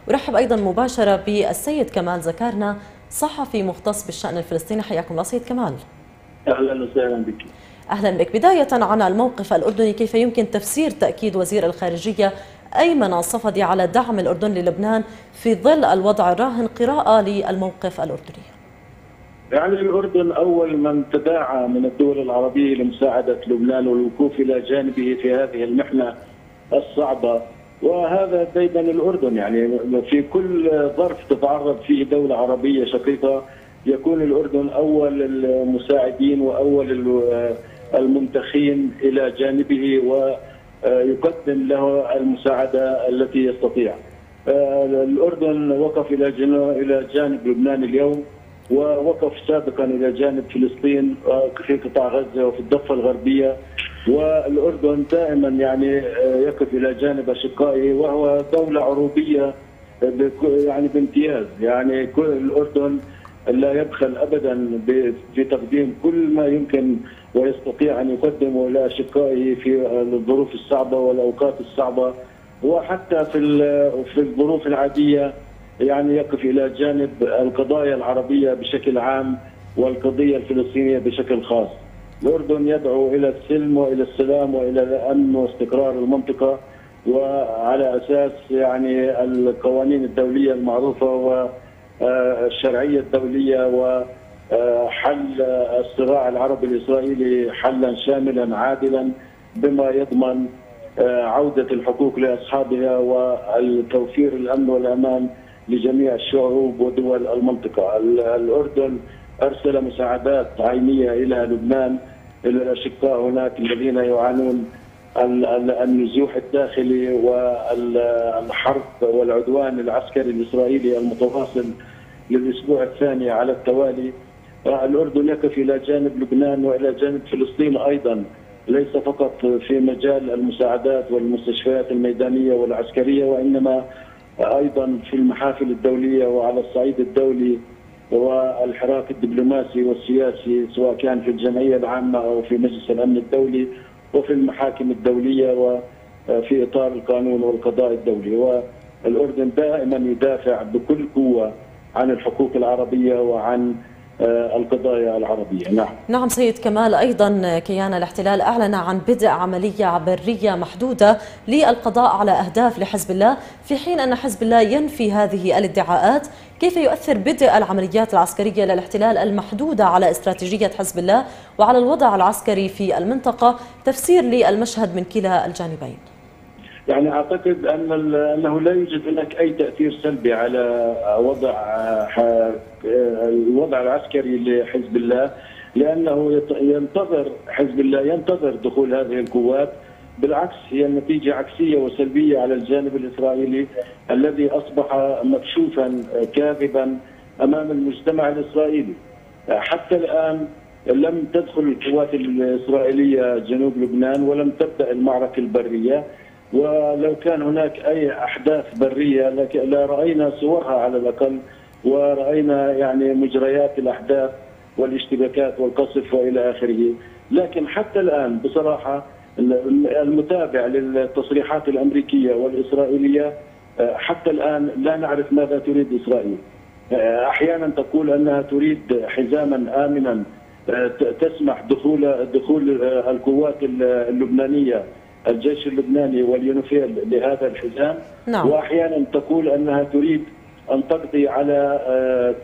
ورحب أيضا مباشرة بالسيد كمال زكارنا صحفي مختص بالشأن الفلسطيني. حياكم الله سيد كمال. أهلا وسهلا بك. أهلا بك. بداية عن الموقف الأردني، كيف يمكن تفسير تأكيد وزير الخارجية أيمن الصفدي على دعم الأردن للبنان في ظل الوضع الراهن؟ قراءة للموقف الأردني. يعني الأردن أول من تداعى من الدول العربية لمساعدة لبنان والوقوف إلى جانبه في هذه المحنة الصعبة، وهذا دائما الأردن يعني في كل ظرف تتعرض فيه دولة عربية شقيقة يكون الأردن أول المساعدين وأول المنتخين إلى جانبه ويقدم له المساعدة التي يستطيع. الأردن وقف إلى جانب لبنان اليوم، ووقف سابقا الى جانب فلسطين في قطاع غزه وفي الضفه الغربيه، والاردن دائما يعني يقف الى جانب اشقائه، وهو دوله عروبيه يعني بامتياز. يعني كل الاردن لا يبخل ابدا في تقديم كل ما يمكن ويستطيع ان يقدمه لاشقائه في الظروف الصعبه والاوقات الصعبه، وحتى في الظروف العاديه يعني يقف إلى جانب القضايا العربية بشكل عام والقضية الفلسطينية بشكل خاص. الأردن يدعو إلى السلم وإلى السلام وإلى الأمن واستقرار المنطقة، وعلى أساس يعني القوانين الدولية المعروفة والشرعية الدولية، وحل الصراع العربي الإسرائيلي حلا شاملا عادلا بما يضمن عودة الحقوق لأصحابها والتوفير الأمن والأمان لجميع الشعوب ودول المنطقة. الأردن أرسل مساعدات عينية إلى لبنان، إلى الأشقاء هناك الذين يعانون النزوح الداخلي والحرب والعدوان العسكري الإسرائيلي المتواصل للأسبوع الثاني على التوالي. الأردن يقف إلى جانب لبنان وإلى جانب فلسطين أيضا، ليس فقط في مجال المساعدات والمستشفيات الميدانية والعسكرية، وإنما ايضا في المحافل الدوليه وعلى الصعيد الدولي والحراك الدبلوماسي والسياسي، سواء كان في الجمعيه العامه او في مجلس الامن الدولي وفي المحاكم الدوليه وفي اطار القانون والقضاء الدولي. والاردن دائما يدافع بكل قوه عن الحقوق العربيه وعن القضايا العربية. نعم سيد كمال، أيضا كيان الاحتلال أعلن عن بدء عملية برية محدودة للقضاء على أهداف لحزب الله، في حين أن حزب الله ينفي هذه الادعاءات. كيف يؤثر بدء العمليات العسكرية للاحتلال المحدودة على استراتيجية حزب الله وعلى الوضع العسكري في المنطقة؟ تفسير للمشهد من كلا الجانبين. يعني اعتقد انه لا يوجد هناك اي تاثير سلبي على الوضع العسكري لحزب الله، لانه ينتظر حزب الله ينتظر دخول هذه القوات. بالعكس، هي النتيجه عكسيه وسلبيه على الجانب الاسرائيلي الذي اصبح مكشوفا كاذبا امام المجتمع الاسرائيلي. حتى الان لم تدخل القوات الاسرائيليه جنوب لبنان ولم تبدا المعركه البريه، ولو كان هناك اي احداث بريه لراينا صورها على الاقل، وراينا يعني مجريات الاحداث والاشتباكات والقصف والى اخره. لكن حتى الان بصراحه المتابع للتصريحات الامريكيه والاسرائيليه حتى الان لا نعرف ماذا تريد اسرائيل. احيانا تقول انها تريد حزاما امنا تسمح دخول القوات اللبنانيه، الجيش اللبناني واليونيفيل لهذا الحزام. نعم. واحيانا تقول انها تريد ان تقضي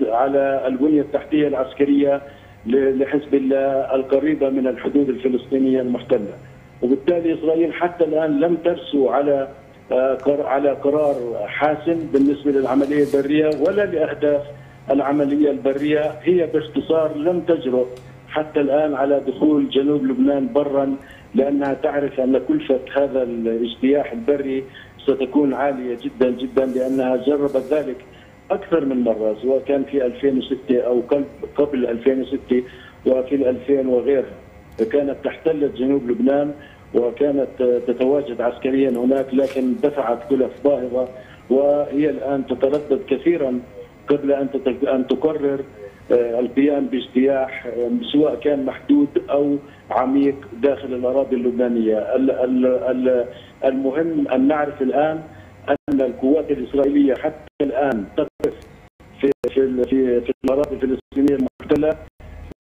على البنيه التحتيه العسكريه لحزب الله القريبه من الحدود الفلسطينيه المحتله. وبالتالي اسرائيل حتى الان لم ترسو على قرار حاسم بالنسبه للعمليه البريه ولا لاهداف العمليه البريه. هي باختصار لم تجرؤ حتى الان على دخول جنوب لبنان برا، لانها تعرف ان كلفه هذا الاجتياح البري ستكون عاليه جدا جدا، لانها جربت ذلك اكثر من مره، سواء كان في 2006 او قبل 2006 وفي 2000 وغيرها. كانت تحتل جنوب لبنان وكانت تتواجد عسكريا هناك، لكن دفعت كلف باهظه، وهي الان تتردد كثيرا قبل ان تقرر القيام باجتياح سواء كان محدود او عميق داخل الاراضي اللبنانيه. المهم ان نعرف الان ان أن القوات الإسرائيلية حتى الآن تقف في الأراضي الفلسطينية المحتلة،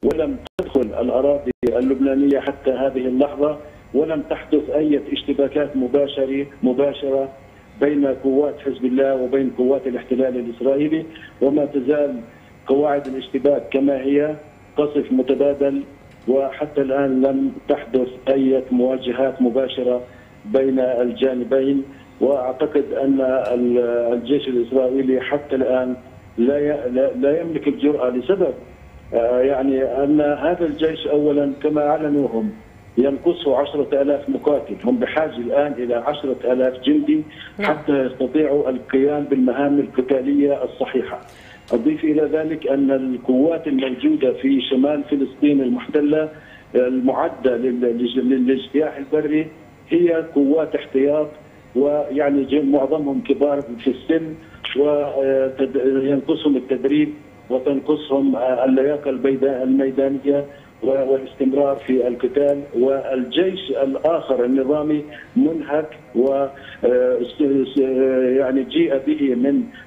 ولم تدخل الأراضي اللبنانية حتى هذه اللحظة، ولم تحدث أي اشتباكات مباشرة بين قوات حزب الله وبين قوات الاحتلال الإسرائيلي، وما تزال قواعد الاشتباك كما هي، قصف متبادل، وحتى الآن لم تحدث أي مواجهات مباشرة بين الجانبين. وأعتقد أن الجيش الإسرائيلي حتى الآن لا يملك الجرأة لسبب يعني أن هذا الجيش أولا كما أعلنوا هم ينقصه 10,000 مقاتل، هم بحاجة الآن إلى 10,000 جندي حتى يستطيعوا القيام بالمهام القتالية الصحيحة. أضيف إلى ذلك أن القوات الموجودة في شمال فلسطين المحتلة المعدة للاجتياح البري هي قوات احتياط، ويعني معظمهم كبار في السن، وينقصهم التدريب وتنقصهم اللياقة الميدانية والاستمرار في القتال. والجيش الآخر النظامي منهك، و يعني جيء به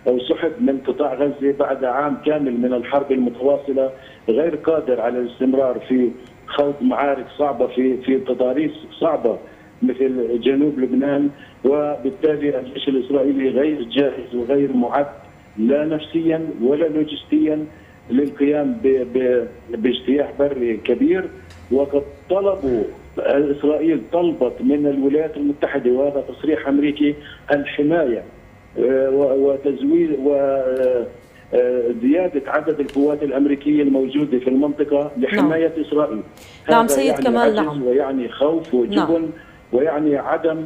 أو سحب من قطاع غزة بعد عام كامل من الحرب المتواصلة، غير قادر على الاستمرار في خوض معارك صعبة في تضاريس صعبة مثل جنوب لبنان، وبالتالي الجيش الإسرائيلي غير جاهز وغير معد لا نفسيا ولا لوجستيا للقيام باجتياح بري كبير. وقد إسرائيل طلبت من الولايات المتحدة، وهذا تصريح أمريكي، الحماية وتزويد وزيادة عدد القوات الأمريكية الموجودة في المنطقة لحماية إسرائيل. نعم سيد يعني كمال. نعم. ويعني خوف وجبن، ويعني عدم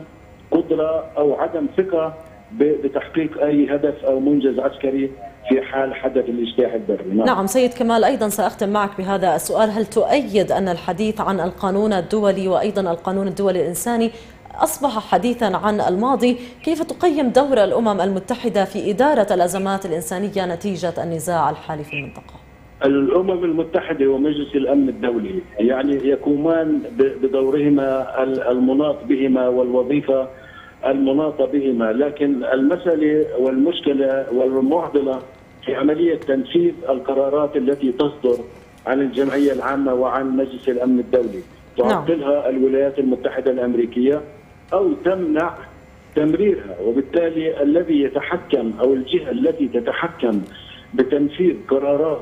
قدرة أو عدم ثقة بتحقيق أي هدف أو منجز عسكري في حال حدث الاجتياح البري. نعم سيد كمال، أيضا سأختم معك بهذا السؤال: هل تؤيد أن الحديث عن القانون الدولي وأيضا القانون الدولي الإنساني أصبح حديثا عن الماضي؟ كيف تقيم دور الأمم المتحدة في إدارة الأزمات الإنسانية نتيجة النزاع الحالي في المنطقة؟ الأمم المتحدة ومجلس الأمن الدولي يعني يقومان بدورهما المناط بهما والوظيفة المناطة بهما، لكن المسألة والمشكلة والمعضلة في عملية تنفيذ القرارات التي تصدر عن الجمعية العامة وعن مجلس الأمن الدولي. تعطلها الولايات المتحدة الأمريكية أو تمنع تمريرها، وبالتالي الذي يتحكم أو الجهة التي تتحكم بتنفيذ قرارات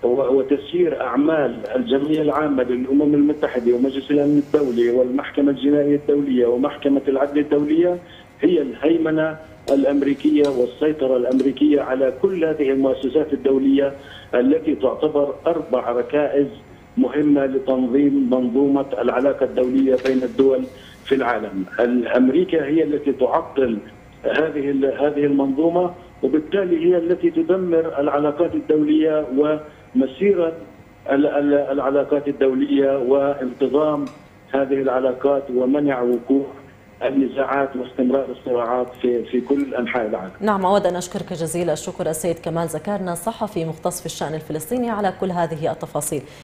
وتسيير أعمال الجمعية العامة للأمم المتحدة ومجلس الأمن الدولي والمحكمة الجنائية الدولية ومحكمة العدل الدولية هي الهيمنة الأمريكية والسيطرة الأمريكية على كل هذه المؤسسات الدولية التي تعتبر 4 ركائز مهمة لتنظيم منظومة العلاقة الدولية بين الدول في العالم. أمريكا هي التي تعطل هذه المنظومة، وبالتالي هي التي تدمر العلاقات الدولية ومسيرة العلاقات الدولية وانتظام هذه العلاقات ومنع وقوع النزاعات واستمرار الصراعات في كل أنحاء العالم. نعم، أود أن أشكرك جزيل الشكر السيد كمال زكارنا، صحفي مختص في الشأن الفلسطيني، على كل هذه التفاصيل.